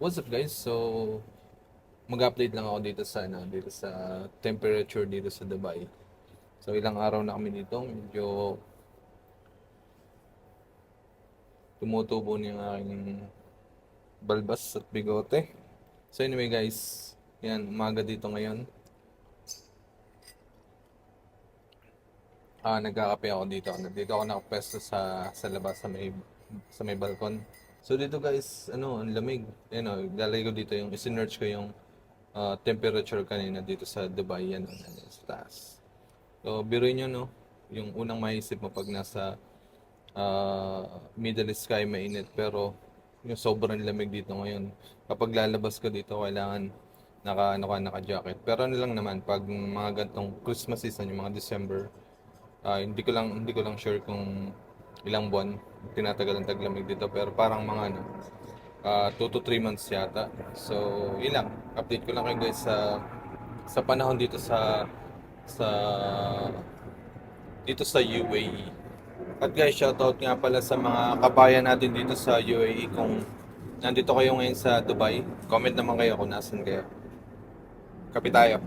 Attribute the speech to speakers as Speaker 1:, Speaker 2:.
Speaker 1: What's up guys? So, mag-update lang ako dito sa temperature dito sa Dubai. So, ilang araw na kami dito, medyo tumutubo na yung aking balbas at bigote. So anyway guys, yan, umaga dito ngayon. Nagkakape ako dito. Dito ako nakapwesto sa labas sa may balkon. So dito guys, ang lamig. Lalagay ko dito yung isinearch ko yung temperature kanina dito sa Dubai, yan, sa taas. So biruin nyo, no, yung unang maisip mo pag nasa Middle East sky mainit, pero yung sobrang lamig dito ngayon. Kapag lalabas ka dito, kailangan naka-jacket. Pero ano lang naman, pag mga gantong Christmas season, yung mga December, hindi ko lang sure kung ilang buwan tinatagal ang taglamig dito, pero parang mga 2 to 3 months yata. So, yun lang. Update ko lang kayo guys sa panahon sa dito sa UAE. At guys, shoutout nga pala sa mga kabayan natin dito sa UAE. Kung nandito kayo ngayon sa Dubai, comment naman kayo kung nasan kayo. Kape tayo.